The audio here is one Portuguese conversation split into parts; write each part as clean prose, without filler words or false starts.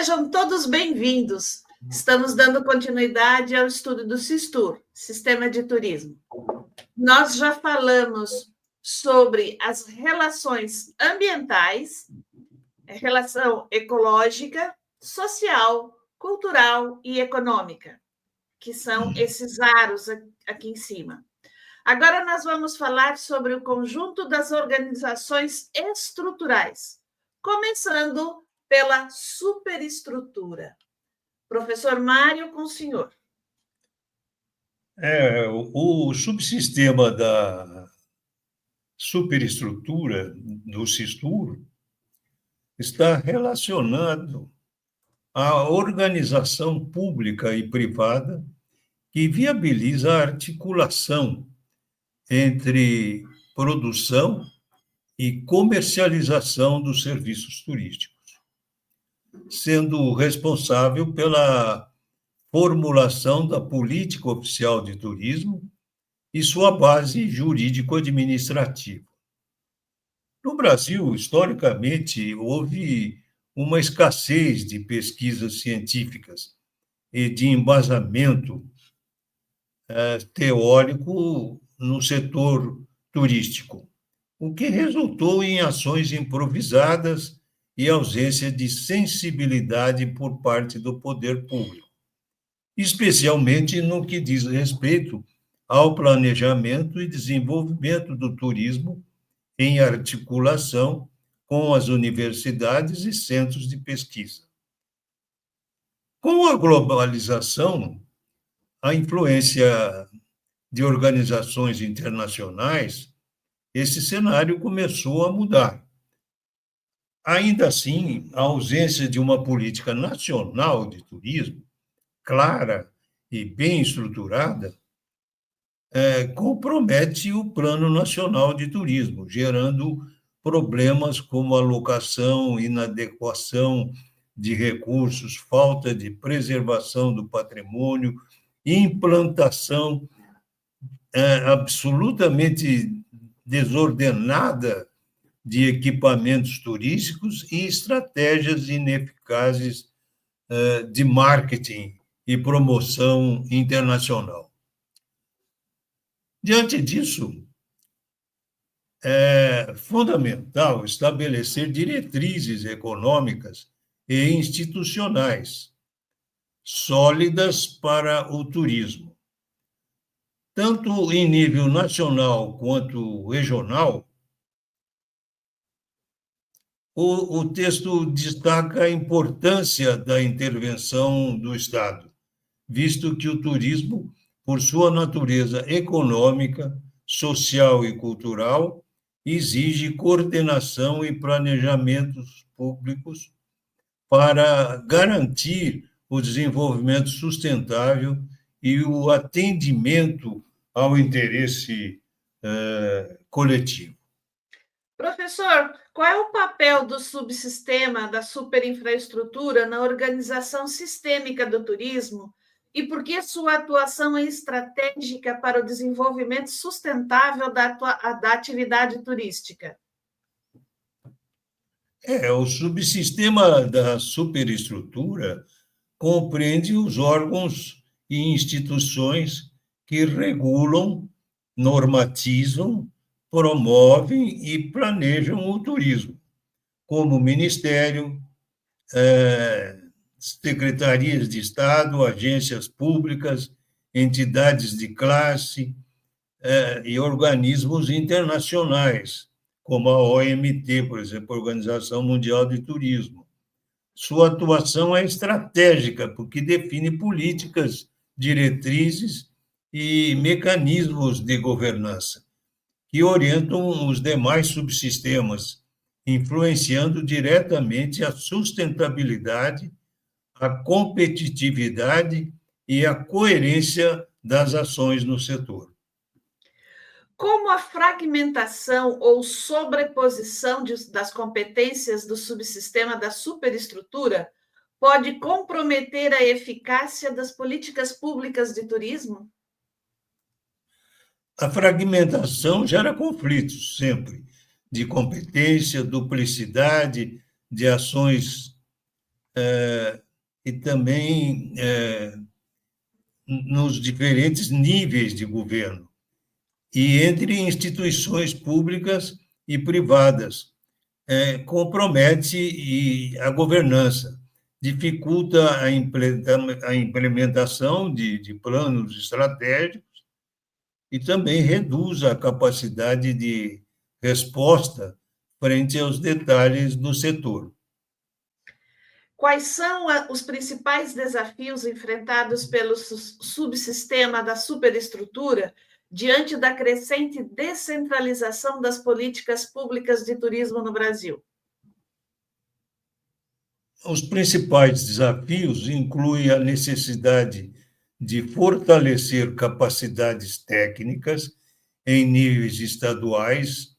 Sejam todos bem-vindos. Estamos dando continuidade ao estudo do SISTUR, Sistema de Turismo. Nós já falamos sobre as relações ambientais, relação ecológica, social, cultural e econômica, que são esses aros aqui em cima. Agora nós vamos falar sobre o conjunto das organizações estruturais, começando pela superestrutura. Professor Mário, com o senhor. O subsistema da superestrutura do SISTUR está relacionado à organização pública e privada que viabiliza a articulação entre produção e comercialização dos serviços turísticos, sendo responsável pela formulação da política oficial de turismo e sua base jurídico-administrativa. No Brasil, historicamente, houve uma escassez de pesquisas científicas e de embasamento teórico no setor turístico, o que resultou em ações improvisadas e ausência de sensibilidade por parte do poder público, especialmente no que diz respeito ao planejamento e desenvolvimento do turismo em articulação com as universidades e centros de pesquisa. Com a globalização, a influência de organizações internacionais, esse cenário começou a mudar. Ainda assim, a ausência de uma política nacional de turismo clara e bem estruturada compromete o Plano Nacional de Turismo, gerando problemas como alocação, inadequação de recursos, falta de preservação do patrimônio, implantação absolutamente desordenada de equipamentos turísticos e estratégias ineficazes de marketing e promoção internacional. Diante disso, é fundamental estabelecer diretrizes econômicas e institucionais sólidas para o turismo, tanto em nível nacional quanto regional. O texto destaca a importância da intervenção do Estado, visto que o turismo, por sua natureza econômica, social e cultural, exige coordenação e planejamentos públicos para garantir o desenvolvimento sustentável e o atendimento ao interesse coletivo. Professor, qual é o papel do subsistema da superinfraestrutura na organização sistêmica do turismo e por que sua atuação é estratégica para o desenvolvimento sustentável da atividade turística? O subsistema da superestrutura compreende os órgãos e instituições que regulam, normatizam, promovem e planejam o turismo, como o Ministério, secretarias de Estado, agências públicas, entidades de classe e organismos internacionais, como a OMT, por exemplo, a Organização Mundial de Turismo. Sua atuação é estratégica, porque define políticas, diretrizes e mecanismos de governança que orientam os demais subsistemas, influenciando diretamente a sustentabilidade, a competitividade e a coerência das ações no setor. Como a fragmentação ou sobreposição das competências do subsistema da superestrutura pode comprometer a eficácia das políticas públicas de turismo? A fragmentação gera conflitos, sempre, de competência, duplicidade de ações e também nos diferentes níveis de governo, e entre instituições públicas e privadas. Compromete a governança, dificulta a implementação de planos estratégicos e também reduz a capacidade de resposta frente aos detalhes do setor. Quais são os principais desafios enfrentados pelo subsistema da superestrutura diante da crescente descentralização das políticas públicas de turismo no Brasil? Os principais desafios incluem a necessidade de fortalecer capacidades técnicas em níveis estaduais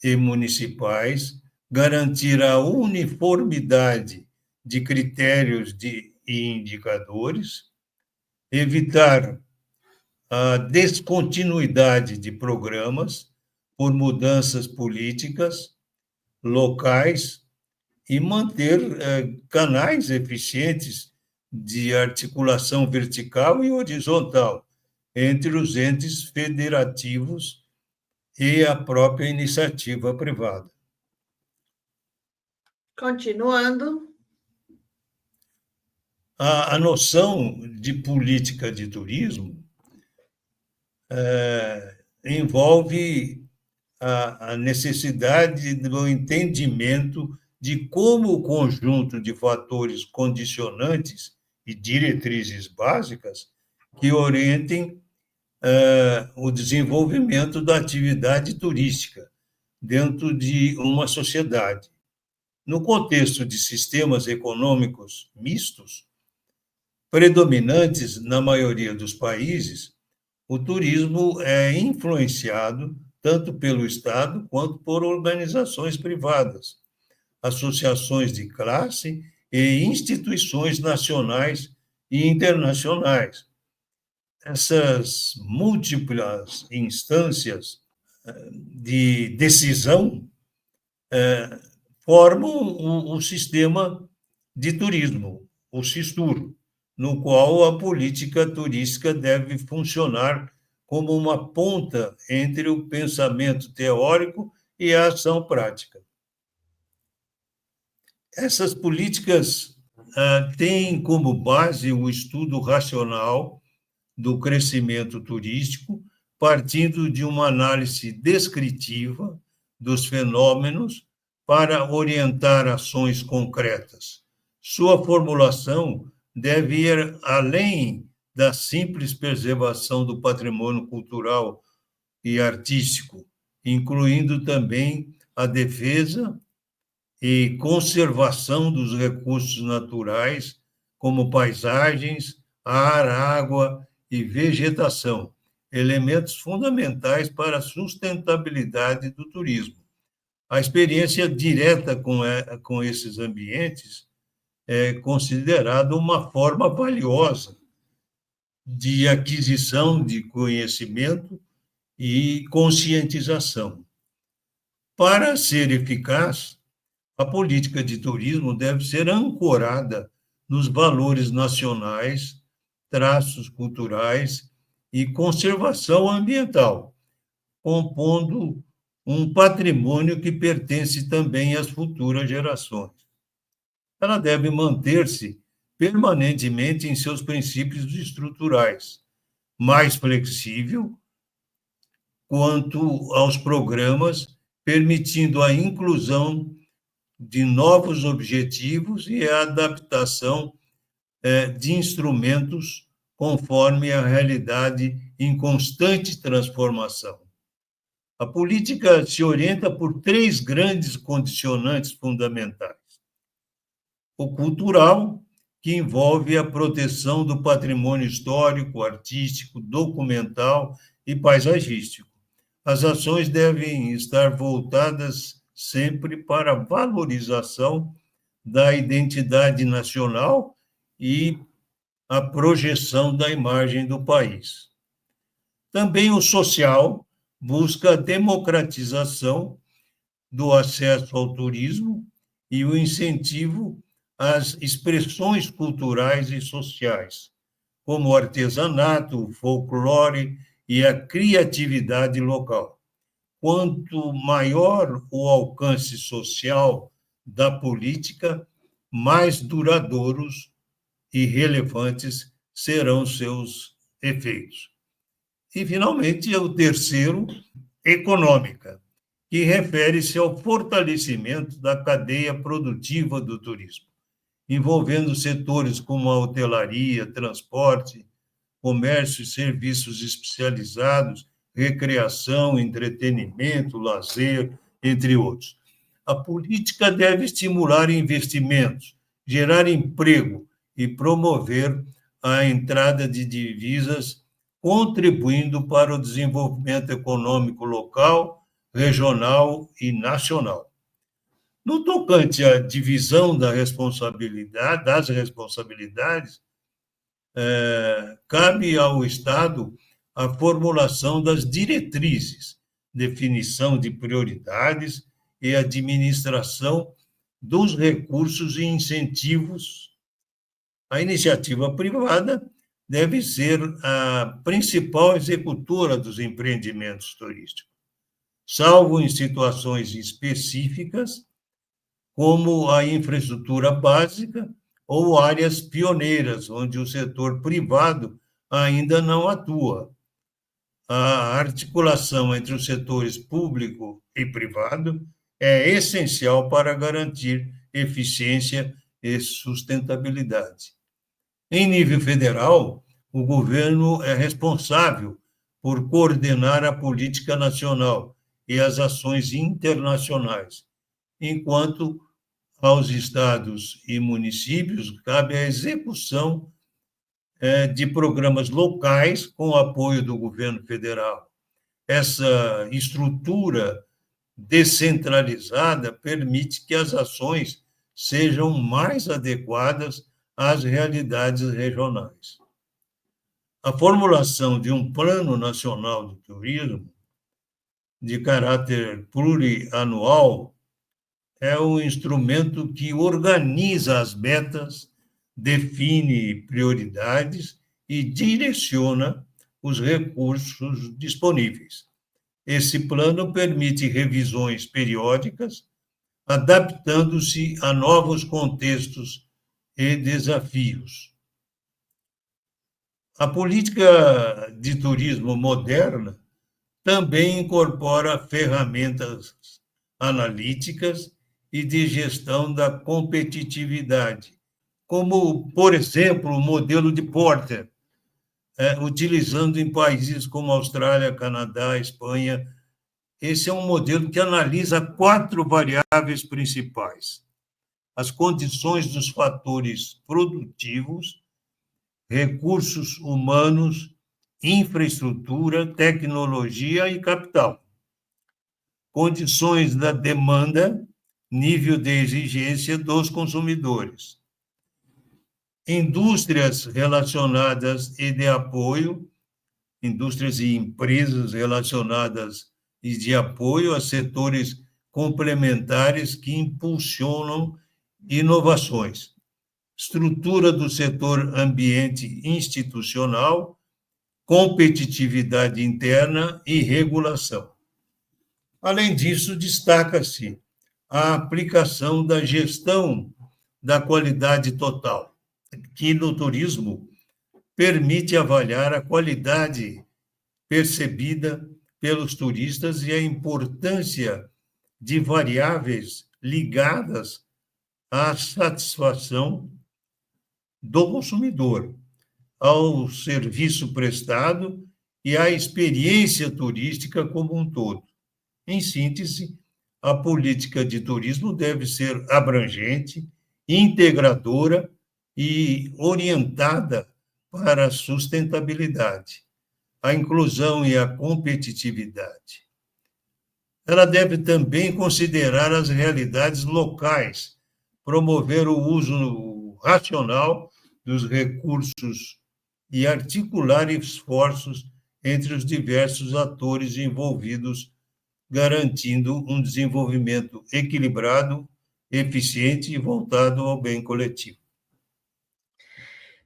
e municipais, garantir a uniformidade de critérios e indicadores, evitar a descontinuidade de programas por mudanças políticas locais e manter canais eficientes de articulação vertical e horizontal entre os entes federativos e a própria iniciativa privada. Continuando. A noção de política de turismo envolve a necessidade do entendimento de como o conjunto de fatores condicionantes e diretrizes básicas que orientem o desenvolvimento da atividade turística dentro de uma sociedade. No contexto de sistemas econômicos mistos, predominantes na maioria dos países, o turismo é influenciado tanto pelo Estado quanto por organizações privadas, associações de classe e instituições nacionais e internacionais. Essas múltiplas instâncias de decisão formam o sistema de turismo, o SISTUR, no qual a política turística deve funcionar como uma ponta entre o pensamento teórico e a ação prática. Essas políticas têm como base o estudo racional do crescimento turístico, partindo de uma análise descritiva dos fenômenos para orientar ações concretas. Sua formulação deve ir além da simples preservação do patrimônio cultural e artístico, incluindo também a defesa e conservação dos recursos naturais, como paisagens, ar, água e vegetação, elementos fundamentais para a sustentabilidade do turismo. A experiência direta com esses ambientes é considerada uma forma valiosa de aquisição de conhecimento e conscientização. Para ser eficaz, a política de turismo deve ser ancorada nos valores nacionais, traços culturais e conservação ambiental, compondo um patrimônio que pertence também às futuras gerações. Ela deve manter-se permanentemente em seus princípios estruturais, mais flexível quanto aos programas, permitindo a inclusão de novos objetivos e a adaptação de instrumentos conforme a realidade em constante transformação. A política se orienta por 3 grandes condicionantes fundamentais. O cultural, que envolve a proteção do patrimônio histórico, artístico, documental e paisagístico. As ações devem estar voltadas sempre para a valorização da identidade nacional e a projeção da imagem do país. Também o social busca a democratização do acesso ao turismo e o incentivo as expressões culturais e sociais, como o artesanato, o folclore e a criatividade local. Quanto maior o alcance social da política, mais duradouros e relevantes serão seus efeitos. E, finalmente, o terceiro, econômica, que refere-se ao fortalecimento da cadeia produtiva do turismo, envolvendo setores como a hotelaria, transporte, comércio e serviços especializados, recreação, entretenimento, lazer, entre outros. A política deve estimular investimentos, gerar emprego e promover a entrada de divisas, contribuindo para o desenvolvimento econômico local, regional e nacional. No tocante à divisão das responsabilidades, cabe ao Estado a formulação das diretrizes, definição de prioridades e administração dos recursos e incentivos. A iniciativa privada deve ser a principal executora dos empreendimentos turísticos, salvo em situações específicas, como a infraestrutura básica ou áreas pioneiras, onde o setor privado ainda não atua. A articulação entre os setores público e privado é essencial para garantir eficiência e sustentabilidade. Em nível federal, o governo é responsável por coordenar a política nacional e as ações internacionais, enquanto aos estados e municípios cabe a execução de programas locais com o apoio do governo federal. Essa estrutura descentralizada permite que as ações sejam mais adequadas às realidades regionais. A formulação de um Plano Nacional de Turismo de caráter plurianual é um instrumento que organiza as metas, define prioridades e direciona os recursos disponíveis. Esse plano permite revisões periódicas, adaptando-se a novos contextos e desafios. A política de turismo moderna também incorpora ferramentas analíticas e de gestão da competitividade, como, por exemplo, o modelo de Porter, utilizando em países como Austrália, Canadá, Espanha. Esse é um modelo que analisa 4 variáveis principais: as condições dos fatores produtivos, recursos humanos, infraestrutura, tecnologia e capital. Condições da demanda, nível de exigência dos consumidores. Indústrias relacionadas e de apoio, indústrias e empresas relacionadas e de apoio a setores complementares que impulsionam inovações. Estrutura do setor ambiente institucional, competitividade interna e regulação. Além disso, destaca-se a aplicação da gestão da qualidade total, que no turismo permite avaliar a qualidade percebida pelos turistas e a importância de variáveis ligadas à satisfação do consumidor, ao serviço prestado e à experiência turística como um todo. Em síntese, a política de turismo deve ser abrangente, integradora e orientada para a sustentabilidade, a inclusão e a competitividade. Ela deve também considerar as realidades locais, promover o uso racional dos recursos e articular esforços entre os diversos atores envolvidos, garantindo um desenvolvimento equilibrado eficiente e voltado ao bem coletivo.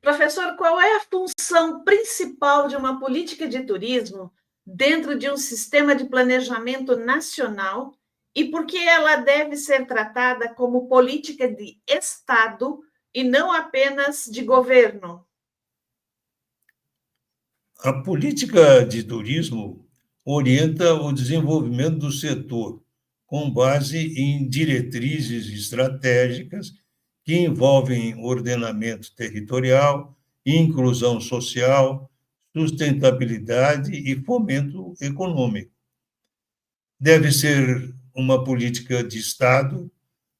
Professor, qual é a função principal de uma política de turismo dentro de um sistema de planejamento nacional e por que ela deve ser tratada como política de Estado e não apenas de governo? A política de turismo orienta o desenvolvimento do setor com base em diretrizes estratégicas que envolvem ordenamento territorial, inclusão social, sustentabilidade e fomento econômico. Deve ser uma política de Estado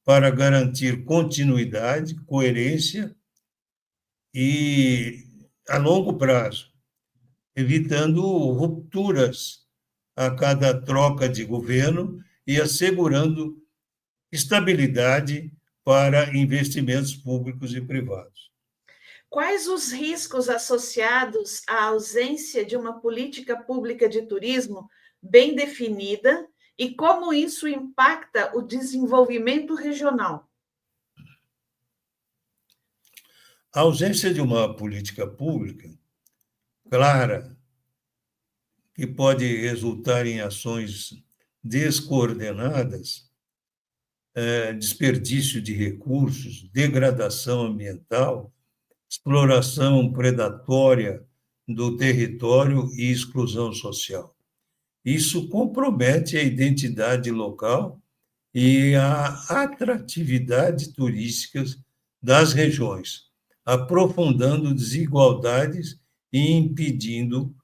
para garantir continuidade, coerência e a longo prazo, evitando rupturas a cada troca de governo e assegurando estabilidade para investimentos públicos e privados. Quais os riscos associados à ausência de uma política pública de turismo bem definida e como isso impacta o desenvolvimento regional? A ausência de uma política pública clara, que pode resultar em ações descoordenadas, desperdício de recursos, degradação ambiental, exploração predatória do território e exclusão social. Isso compromete a identidade local e a atratividade turística das regiões, aprofundando desigualdades e impedindo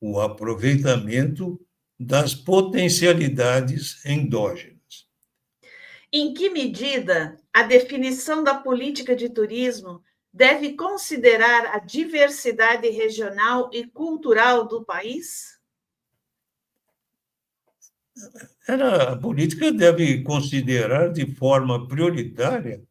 o aproveitamento das potencialidades endógenas. Em que medida a definição da política de turismo deve considerar a diversidade regional e cultural do país? A política deve considerar de forma prioritária,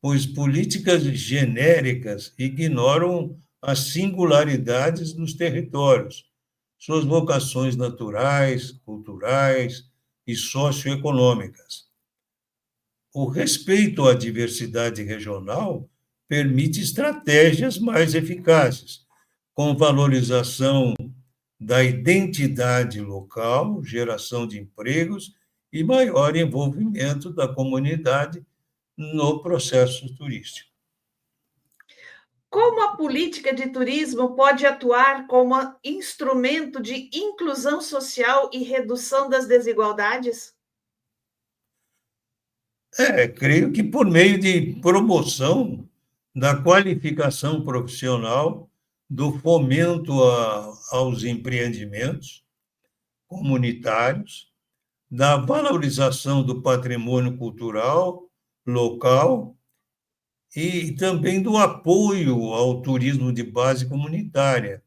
pois políticas genéricas ignoram as singularidades dos territórios, suas vocações naturais, culturais e socioeconômicas. O respeito à diversidade regional permite estratégias mais eficazes, com valorização da identidade local, geração de empregos e maior envolvimento da comunidade no processo turístico. Como a política de turismo pode atuar como instrumento de inclusão social e redução das desigualdades? Creio que por meio de promoção da qualificação profissional, do fomento aos empreendimentos comunitários, da valorização do patrimônio cultural local e também do apoio ao turismo de base comunitária,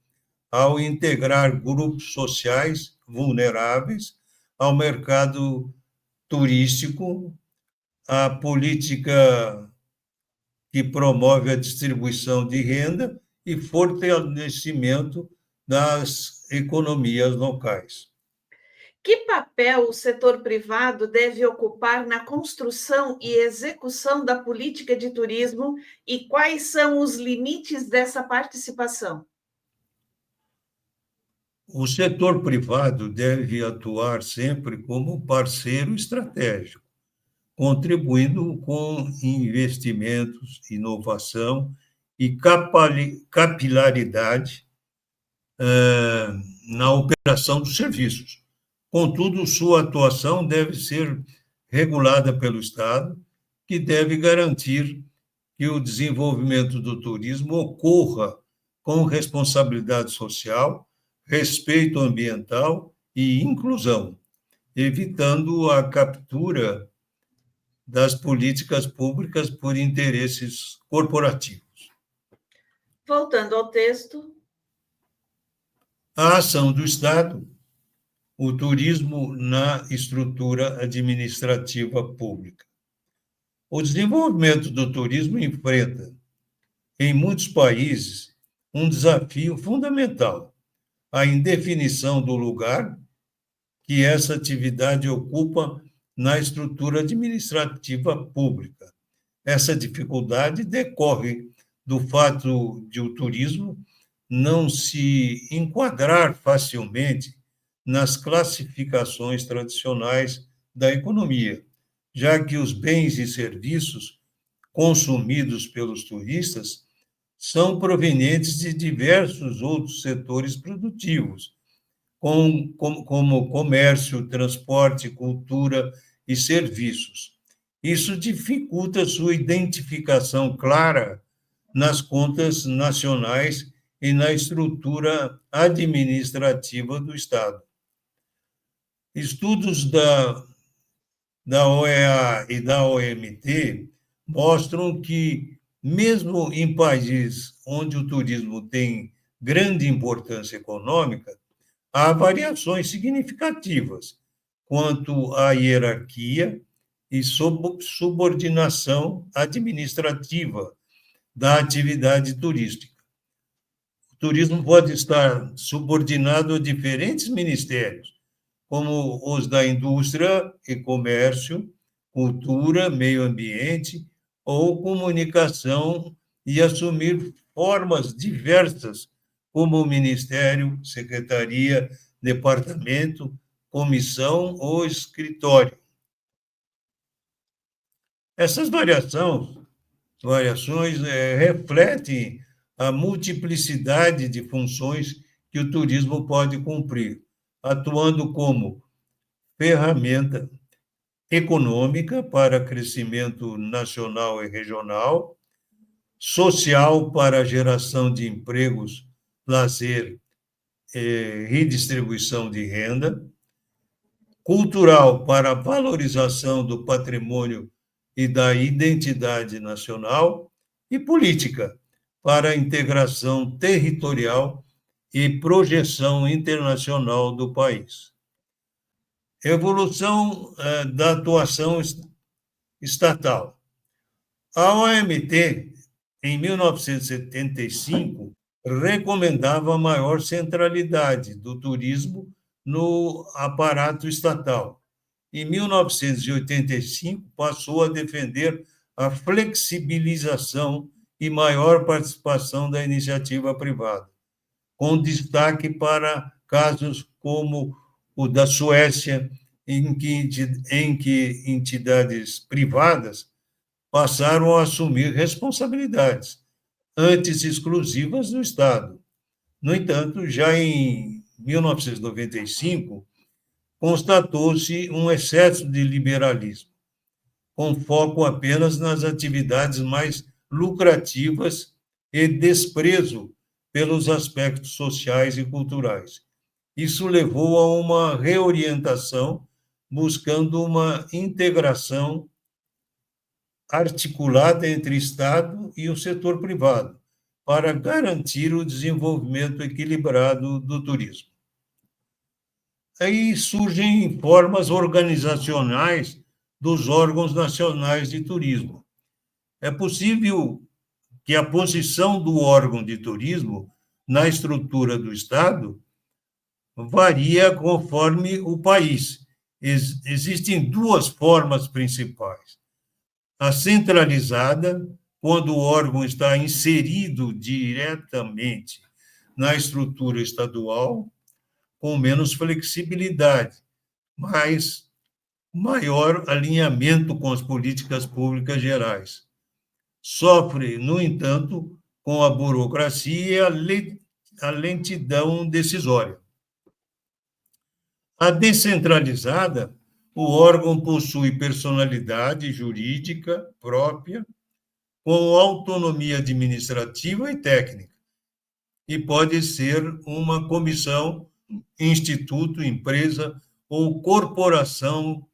ao integrar grupos sociais vulneráveis ao mercado turístico, a política que promove a distribuição de renda e fortalecimento das economias locais. Que papel o setor privado deve ocupar na construção e execução da política de turismo e quais são os limites dessa participação? O setor privado deve atuar sempre como parceiro estratégico, contribuindo com investimentos, inovação e capilaridade na operação dos serviços. Contudo, sua atuação deve ser regulada pelo Estado, que deve garantir que o desenvolvimento do turismo ocorra com responsabilidade social, respeito ambiental e inclusão, evitando a captura das políticas públicas por interesses corporativos. Voltando ao texto. A ação do Estado, o turismo na estrutura administrativa pública. O desenvolvimento do turismo enfrenta, em muitos países, um desafio fundamental, a indefinição do lugar que essa atividade ocupa na estrutura administrativa pública. Essa dificuldade decorre do fato de o turismo não se enquadrar facilmente nas classificações tradicionais da economia, já que os bens e serviços consumidos pelos turistas são provenientes de diversos outros setores produtivos, como comércio, transporte, cultura e serviços. Isso dificulta sua identificação clara nas contas nacionais e na estrutura administrativa do Estado. Estudos da OEA e da OMT mostram que, mesmo em países onde o turismo tem grande importância econômica, há variações significativas quanto à hierarquia e subordinação administrativa da atividade turística. O turismo pode estar subordinado a diferentes ministérios, como os da indústria e comércio, cultura, meio ambiente ou comunicação, e assumir formas diversas, como ministério, secretaria, departamento, comissão ou escritório. Essas variações refletem a multiplicidade de funções que o turismo pode cumprir, atuando como ferramenta econômica para crescimento nacional e regional, social para geração de empregos, lazer e redistribuição de renda, cultural para valorização do patrimônio e da identidade nacional, e política para a integração territorial e projeção internacional do país. Evolução da atuação estatal. A OMT, em 1975, recomendava maior centralidade do turismo no aparato estatal. Em 1985, passou a defender a flexibilização e maior participação da iniciativa privada, com destaque para casos como o da Suécia, em que entidades privadas passaram a assumir responsabilidades, antes exclusivas do Estado. No entanto, já em 1995, constatou-se um excesso de liberalismo, com foco apenas nas atividades mais lucrativas e desprezo pelos aspectos sociais e culturais. Isso levou a uma reorientação, buscando uma integração articulada entre Estado e o setor privado, para garantir o desenvolvimento equilibrado do turismo. Aí surgem formas organizacionais dos órgãos nacionais de turismo. É possível que a posição do órgão de turismo na estrutura do Estado varia conforme o país. Existem duas formas principais. A centralizada, quando o órgão está inserido diretamente na estrutura estadual, com menos flexibilidade, mas maior alinhamento com as políticas públicas gerais. Sofre, no entanto, com a burocracia e a lentidão decisória. A descentralizada, o órgão possui personalidade jurídica própria, com autonomia administrativa e técnica, e pode ser uma comissão, instituto, empresa ou corporação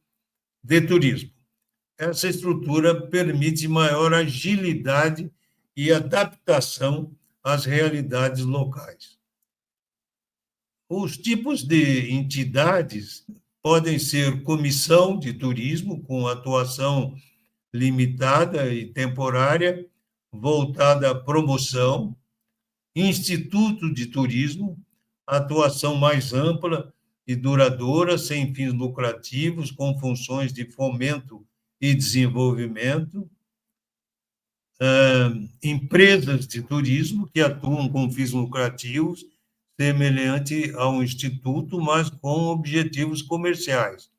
de turismo. Essa estrutura permite maior agilidade e adaptação às realidades locais. Os tipos de entidades podem ser comissão de turismo, com atuação limitada e temporária, voltada à promoção, instituto de turismo, atuação mais ampla, e duradoura, sem fins lucrativos, com funções de fomento e desenvolvimento, empresas de turismo que atuam com fins lucrativos, semelhante a um instituto, mas com objetivos comerciais.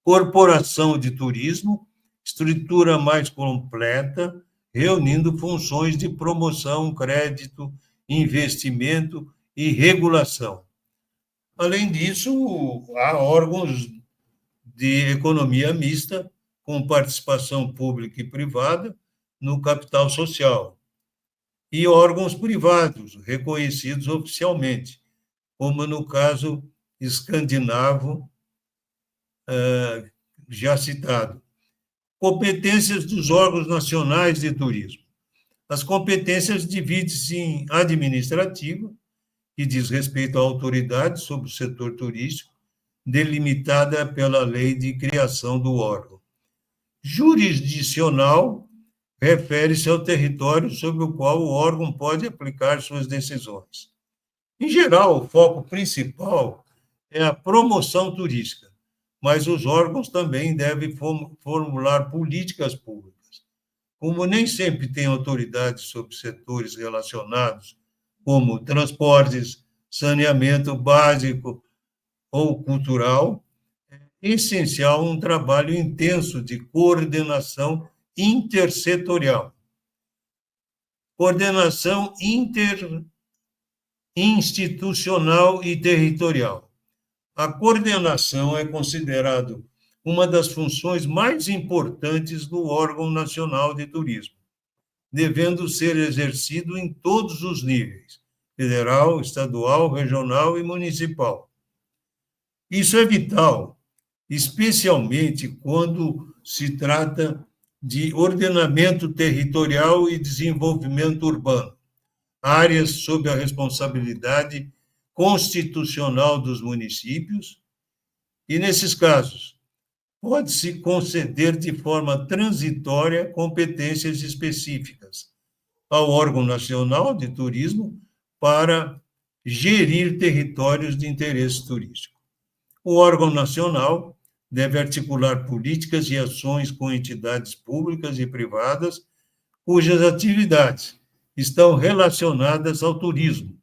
Corporação de turismo, estrutura mais completa, reunindo funções de promoção, crédito, investimento e regulação. Além disso, há órgãos de economia mista, com participação pública e privada no capital social, e órgãos privados reconhecidos oficialmente, como no caso escandinavo, já citado. Competências dos órgãos nacionais de turismo. As competências dividem-se em administrativa, que diz respeito à autoridade sobre o setor turístico, delimitada pela lei de criação do órgão. Jurisdicional refere-se ao território sobre o qual o órgão pode aplicar suas decisões. Em geral, o foco principal é a promoção turística, mas os órgãos também devem formular políticas públicas. Como nem sempre têm autoridade sobre setores relacionados, como transportes, saneamento básico ou cultural, é essencial um trabalho intenso de coordenação intersetorial. Coordenação interinstitucional e territorial. A coordenação é considerada uma das funções mais importantes do órgão nacional de turismo, devendo ser exercido em todos os níveis, federal, estadual, regional e municipal. Isso é vital, especialmente quando se trata de ordenamento territorial e desenvolvimento urbano, áreas sob a responsabilidade constitucional dos municípios, e, nesses casos, pode-se conceder de forma transitória competências específicas ao órgão nacional de turismo para gerir territórios de interesse turístico. O órgão nacional deve articular políticas e ações com entidades públicas e privadas cujas atividades estão relacionadas ao turismo,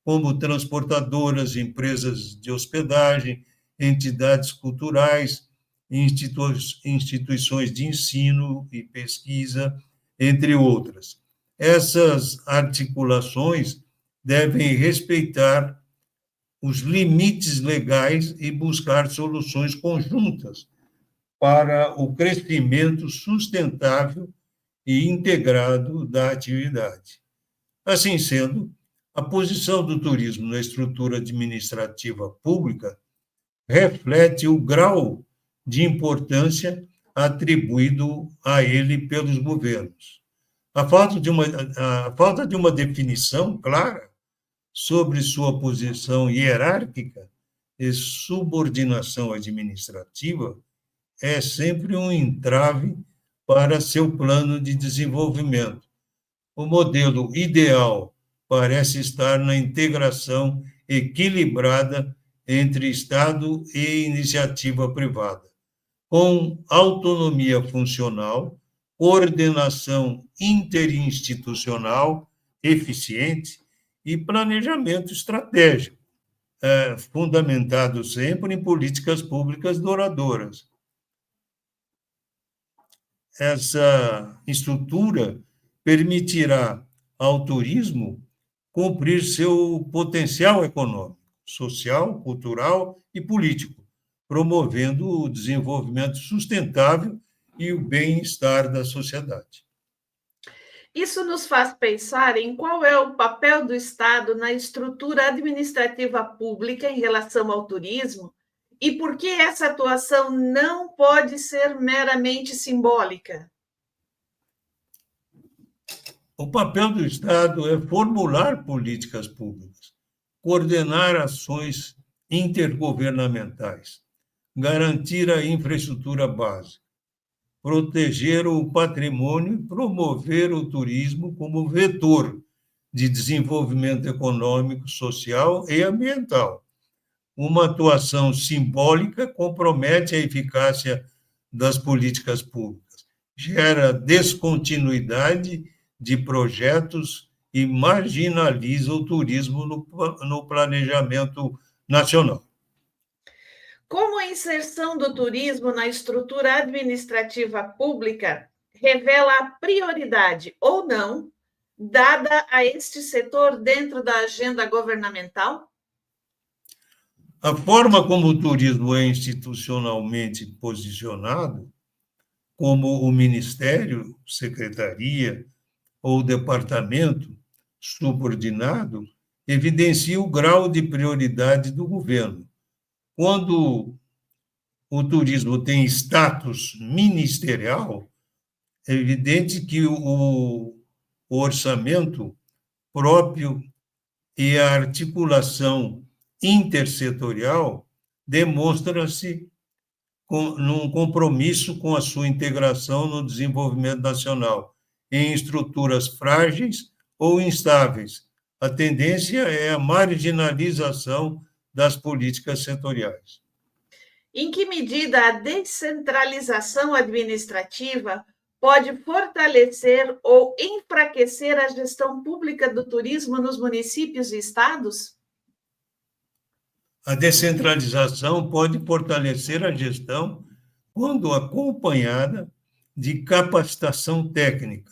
como transportadoras, empresas de hospedagem, entidades culturais, instituições de ensino e pesquisa, entre outras. Essas articulações devem respeitar os limites legais e buscar soluções conjuntas para o crescimento sustentável e integrado da atividade. Assim sendo, a posição do turismo na estrutura administrativa pública reflete o grau de importância atribuído a ele pelos governos. A falta de uma definição clara sobre sua posição hierárquica e subordinação administrativa é sempre um entrave para seu plano de desenvolvimento. O modelo ideal parece estar na integração equilibrada entre Estado e iniciativa privada, com autonomia funcional, coordenação interinstitucional eficiente e planejamento estratégico, fundamentado sempre em políticas públicas duradouras. Essa estrutura permitirá ao turismo cumprir seu potencial econômico, social, cultural e político, promovendo o desenvolvimento sustentável e o bem-estar da sociedade. Isso nos faz pensar em qual é o papel do Estado na estrutura administrativa pública em relação ao turismo e por que essa atuação não pode ser meramente simbólica. O papel do Estado é formular políticas públicas, coordenar ações intergovernamentais, garantir a infraestrutura básica, proteger o patrimônio e promover o turismo como vetor de desenvolvimento econômico, social e ambiental. uma atuação simbólica compromete a eficácia das políticas públicas, gera descontinuidade de projetos e marginaliza o turismo no planejamento nacional. Como a inserção do turismo na estrutura administrativa pública revela a prioridade ou não dada a este setor dentro da agenda governamental? A forma como o turismo é institucionalmente posicionado, como o ministério, secretaria ou departamento subordinado, evidencia o grau de prioridade do governo. Quando o turismo tem status ministerial, é evidente que o orçamento próprio e a articulação intersetorial demonstra-se num compromisso com a sua integração no desenvolvimento nacional, em estruturas frágeis ou instáveis. A tendência é a marginalização das políticas setoriais. Em que medida a descentralização administrativa pode fortalecer ou enfraquecer a gestão pública do turismo nos municípios e estados? A descentralização pode fortalecer a gestão quando acompanhada de capacitação técnica,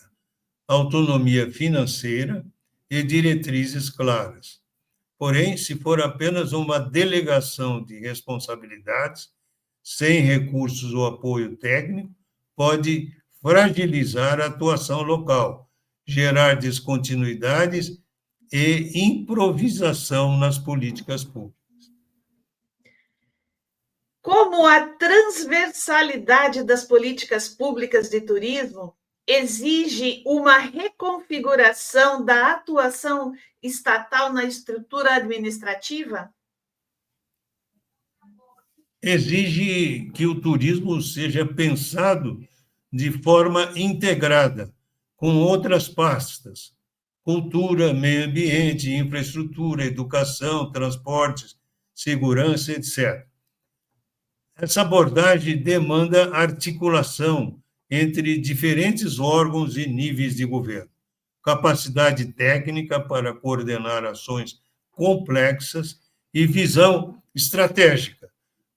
autonomia financeira e diretrizes claras. Porém, se for apenas uma delegação de responsabilidades, sem recursos ou apoio técnico, pode fragilizar a atuação local, gerar descontinuidades e improvisação nas políticas públicas. Como a transversalidade das políticas públicas de turismo exige uma reconfiguração da atuação estatal na estrutura administrativa? Exige que o turismo seja pensado de forma integrada com outras pastas: cultura, meio ambiente, infraestrutura, educação, transportes, segurança, etc. Essa abordagem demanda articulação entre diferentes órgãos e níveis de governo, capacidade técnica para coordenar ações complexas e visão estratégica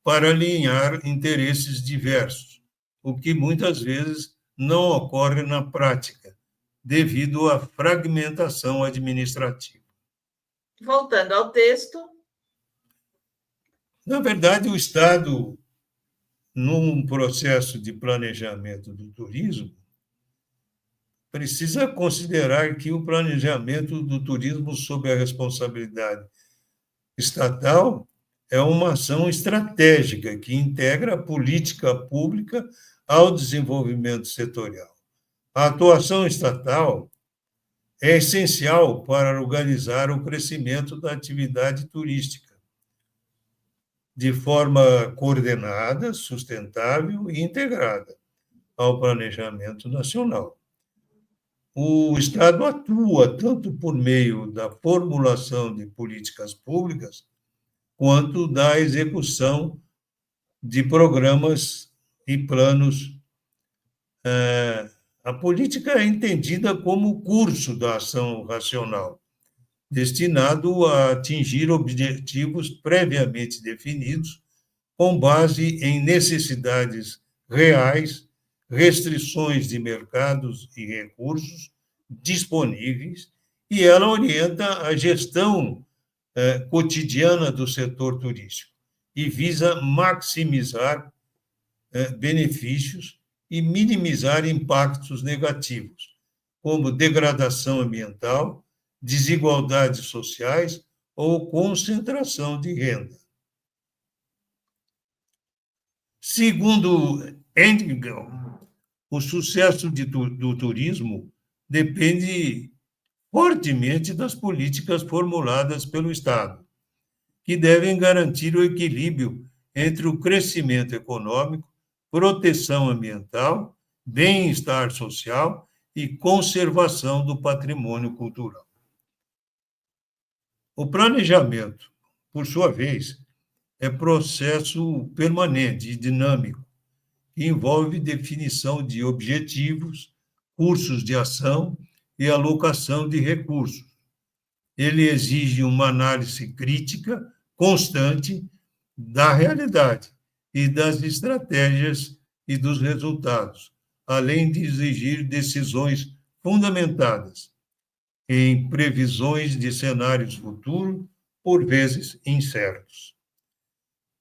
para alinhar interesses diversos, o que muitas vezes não ocorre na prática, devido à fragmentação administrativa. Voltando ao texto. Na verdade, o Estado, num processo de planejamento do turismo, precisa considerar que o planejamento do turismo sob a responsabilidade estatal é uma ação estratégica que integra a política pública ao desenvolvimento setorial. A atuação estatal é essencial para organizar o crescimento da atividade turística de forma coordenada, sustentável e integrada ao planejamento nacional. O Estado atua tanto por meio da formulação de políticas públicas, quanto da execução de programas e planos. A política é entendida como o curso da ação racional, destinado a atingir objetivos previamente definidos, com base em necessidades reais, restrições de mercados e recursos disponíveis, e ela orienta a gestão cotidiana do setor turístico e visa maximizar benefícios e minimizar impactos negativos, como degradação ambiental, desigualdades sociais ou concentração de renda. Segundo Engel, o sucesso do turismo depende fortemente das políticas formuladas pelo Estado, que devem garantir o equilíbrio entre o crescimento econômico, proteção ambiental, bem-estar social e conservação do patrimônio cultural. O planejamento, por sua vez, é processo permanente e dinâmico, que envolve definição de objetivos, cursos de ação e alocação de recursos. Ele exige uma análise crítica, constante, da realidade e das estratégias e dos resultados, além de exigir decisões fundamentadas em previsões de cenários futuros, por vezes incertos.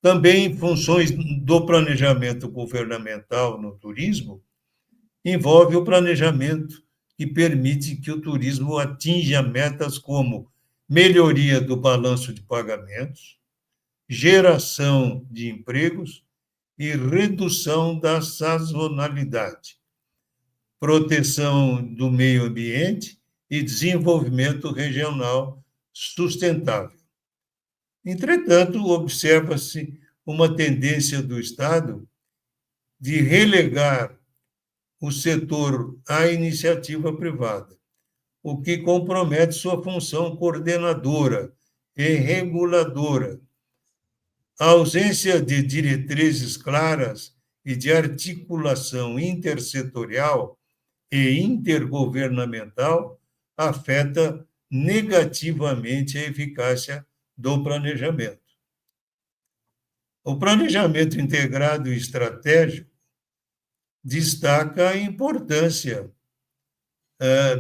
Também funções do planejamento governamental no turismo envolve o planejamento que permite que o turismo atinja metas como melhoria do balanço de pagamentos, geração de empregos e redução da sazonalidade, proteção do meio ambiente e desenvolvimento regional sustentável. Entretanto, observa-se uma tendência do Estado de relegar o setor à iniciativa privada, o que compromete sua função coordenadora e reguladora. A ausência de diretrizes claras e de articulação intersetorial e intergovernamental afeta negativamente a eficácia do planejamento. O planejamento integrado e estratégico destaca a importância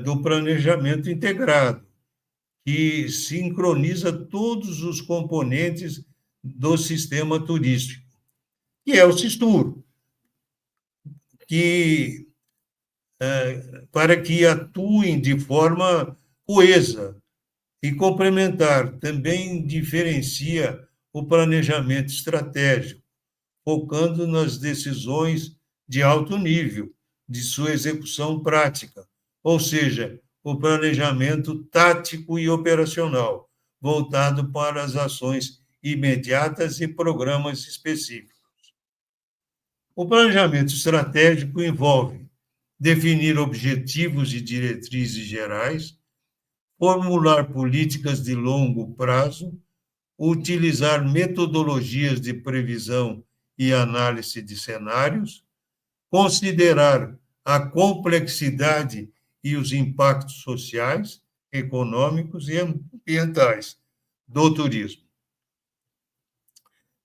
do planejamento integrado, que sincroniza todos os componentes do sistema turístico, que é o Sistur, para que atuem de forma coesa e complementar. Também diferencia o planejamento estratégico, focando nas decisões de alto nível, de sua execução prática, ou seja, o planejamento tático e operacional, voltado para as ações imediatas e programas específicos. O planejamento estratégico envolve definir objetivos e diretrizes gerais, formular políticas de longo prazo, utilizar metodologias de previsão e análise de cenários, considerar a complexidade e os impactos sociais, econômicos e ambientais do turismo.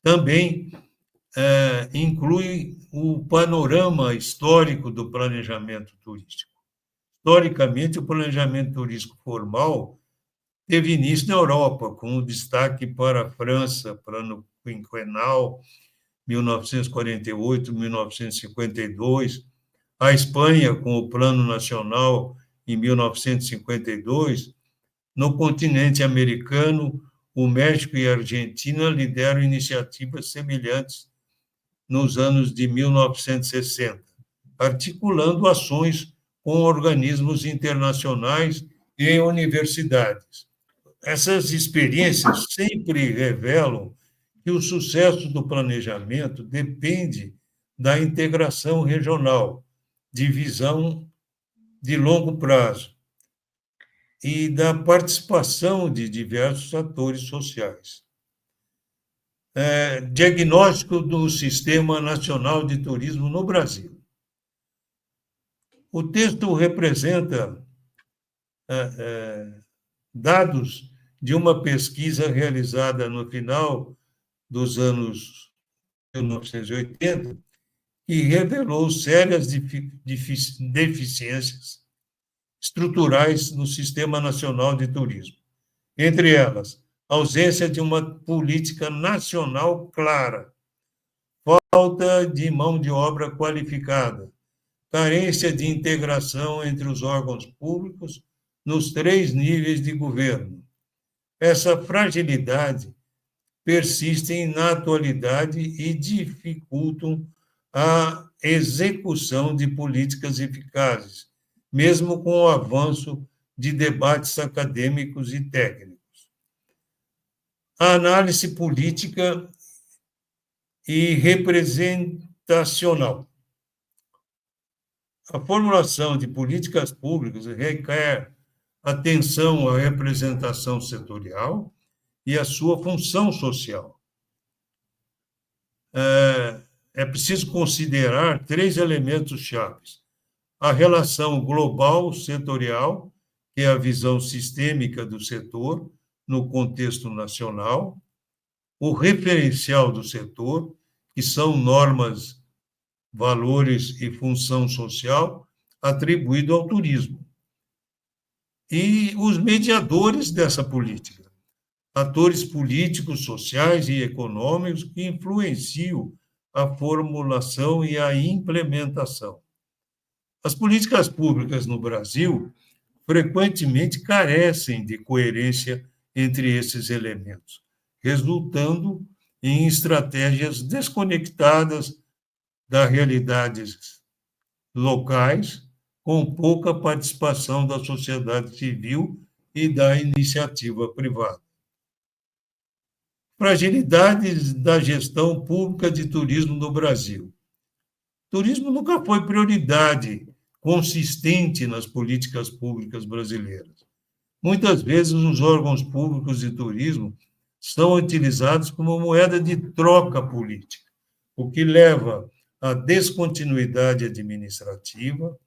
Também inclui o panorama histórico do planejamento turístico. Historicamente, o planejamento turístico formal teve início na Europa, com destaque para a França, plano quinquenal, 1948-1952, a Espanha, com o Plano Nacional, em 1952, no continente americano, o México e a Argentina lideram iniciativas semelhantes nos anos de 1960, articulando ações com organismos internacionais e universidades. Essas experiências sempre revelam que o sucesso do planejamento depende da integração regional, de visão de longo prazo e da participação de diversos atores sociais. Diagnóstico do Sistema Nacional de Turismo no Brasil. O texto representa dados de uma pesquisa realizada no final dos anos 1980, que revelou sérias deficiências estruturais no Sistema Nacional de Turismo. Entre elas, ausência de uma política nacional clara, falta de mão de obra qualificada, carência de integração entre os órgãos públicos nos 3 níveis de governo. Essa fragilidade persistem na atualidade e dificultam a execução de políticas eficazes, mesmo com o avanço de debates acadêmicos e técnicos. A análise política e representacional. A formulação de políticas públicas requer atenção à representação setorial e à sua função social. é preciso considerar 3 elementos chaves: a relação global setorial, que é a visão sistêmica do setor no contexto nacional, o referencial do setor, que são normas, valores e função social atribuído ao turismo, e os mediadores dessa política, atores políticos, sociais e econômicos que influenciam a formulação e a implementação. As políticas públicas no Brasil frequentemente carecem de coerência entre esses elementos, resultando em estratégias desconectadas das realidades locais, com pouca participação da sociedade civil e da iniciativa privada. Fragilidades da gestão pública de turismo no Brasil. Turismo nunca foi prioridade consistente nas políticas públicas brasileiras. Muitas vezes, os órgãos públicos de turismo são utilizados como moeda de troca política, o que leva à descontinuidade administrativa,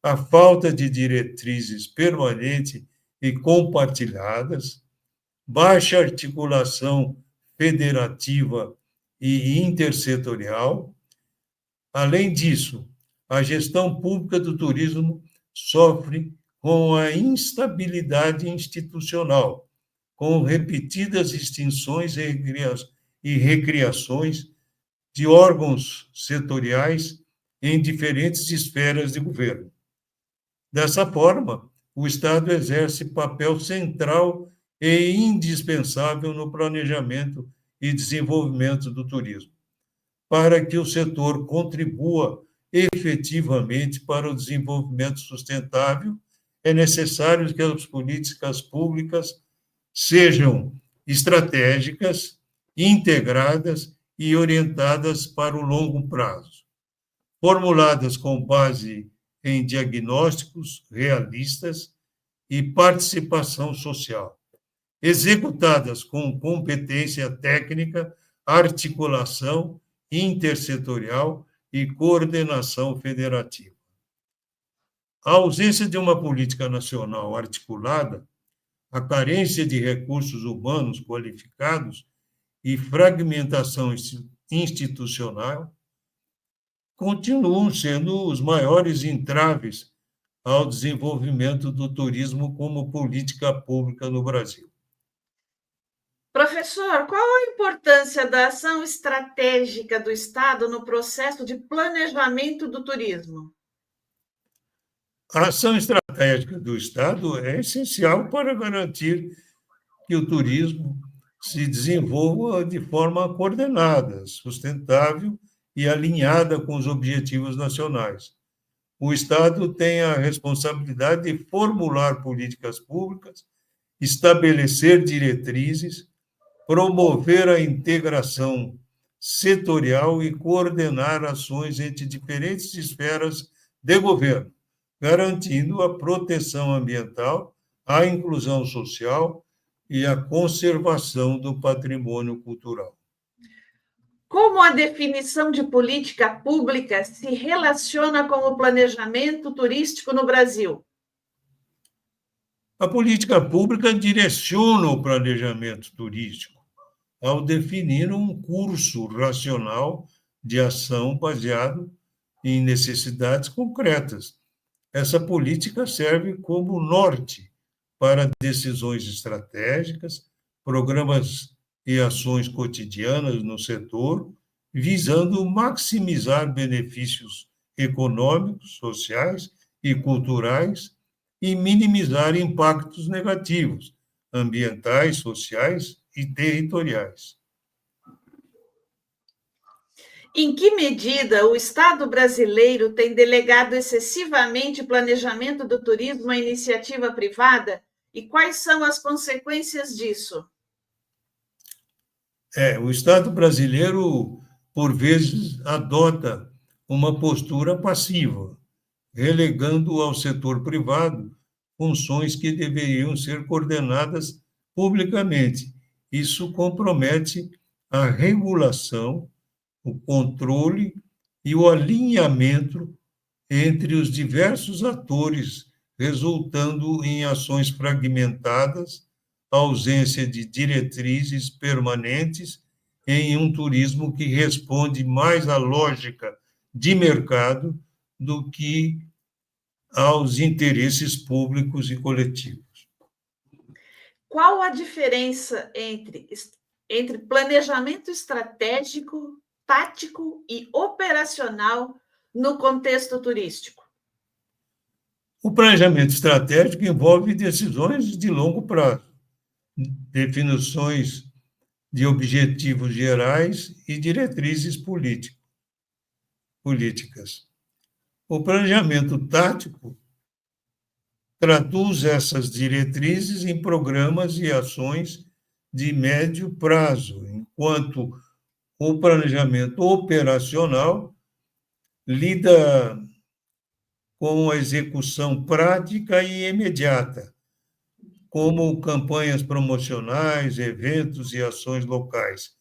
à falta de diretrizes permanentes e compartilhadas, baixa articulação federativa e intersetorial. Além disso, a gestão pública do turismo sofre com a instabilidade institucional, com repetidas extinções e recriações de órgãos setoriais em diferentes esferas de governo. Dessa forma, o Estado exerce papel central e indispensável no planejamento e desenvolvimento do turismo. Para que o setor contribua efetivamente para o desenvolvimento sustentável, é necessário que as políticas públicas sejam estratégicas, integradas e orientadas para o longo prazo, formuladas com base em diagnósticos realistas e participação social, executadas com competência técnica, articulação intersetorial e coordenação federativa. A ausência de uma política nacional articulada, a carência de recursos humanos qualificados e fragmentação institucional continuam sendo os maiores entraves ao desenvolvimento do turismo como política pública no Brasil. Professor, qual a importância da ação estratégica do Estado no processo de planejamento do turismo? A ação estratégica do Estado é essencial para garantir que o turismo se desenvolva de forma coordenada, sustentável e alinhada com os objetivos nacionais. O Estado tem a responsabilidade de formular políticas públicas, estabelecer diretrizes, promover a integração setorial e coordenar ações entre diferentes esferas de governo, garantindo a proteção ambiental, a inclusão social e a conservação do patrimônio cultural. Como a definição de política pública se relaciona com o planejamento turístico no Brasil? A política pública direciona o planejamento turístico ao definir um curso racional de ação baseado em necessidades concretas. Essa política serve como norte para decisões estratégicas, programas e ações cotidianas no setor, visando maximizar benefícios econômicos, sociais e culturais e minimizar impactos negativos, ambientais, sociais e territoriais. Em que medida o Estado brasileiro tem delegado excessivamente o planejamento do turismo à iniciativa privada e quais são as consequências disso? O Estado brasileiro, por vezes, adota uma postura passiva, relegando ao setor privado funções que deveriam ser coordenadas publicamente. Isso compromete a regulação, o controle e o alinhamento entre os diversos atores, resultando em ações fragmentadas, ausência de diretrizes permanentes em um turismo que responde mais à lógica de mercado do que aos interesses públicos e coletivos. Qual a diferença entre planejamento estratégico, tático e operacional no contexto turístico? O planejamento estratégico envolve decisões de longo prazo, definições de objetivos gerais e diretrizes políticas. O planejamento tático traduz essas diretrizes em programas e ações de médio prazo, enquanto o planejamento operacional lida com a execução prática e imediata, como campanhas promocionais, eventos e ações locais.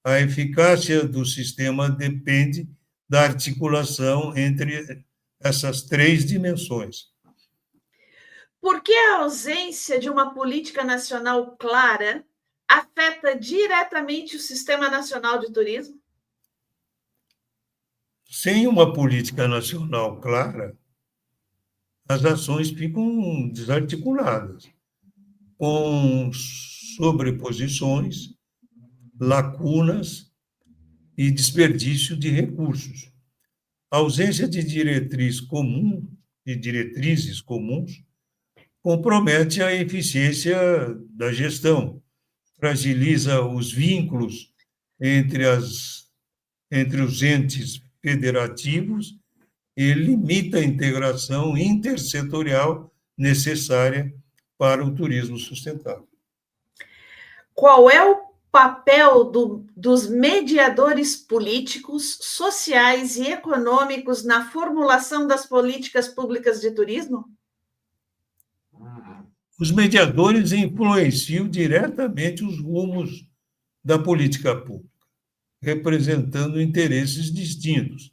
A eficácia do sistema depende da articulação entre essas três dimensões. Por que a ausência de uma política nacional clara afeta diretamente o Sistema Nacional de Turismo? Sem uma política nacional clara, as ações ficam desarticuladas, com sobreposições, lacunas e desperdício de recursos. A ausência de diretrizes comuns compromete a eficiência da gestão, fragiliza os vínculos entre os entes federativos e limita a integração intersetorial necessária para o turismo sustentável. Qual é o papel dos mediadores políticos, sociais e econômicos na formulação das políticas públicas de turismo? Os mediadores influenciam diretamente os rumos da política pública, representando interesses distintos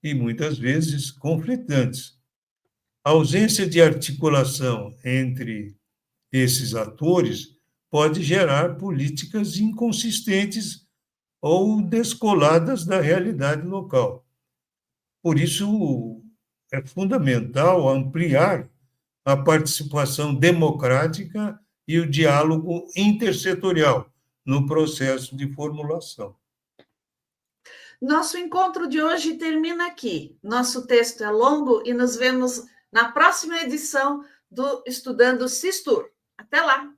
e muitas vezes conflitantes. A ausência de articulação entre esses atores pode gerar políticas inconsistentes ou descoladas da realidade local. Por isso, é fundamental ampliar a participação democrática e o diálogo intersetorial no processo de formulação. Nosso encontro de hoje termina aqui. Nosso texto é longo e nos vemos na próxima edição do Estudando Sistur. Até lá!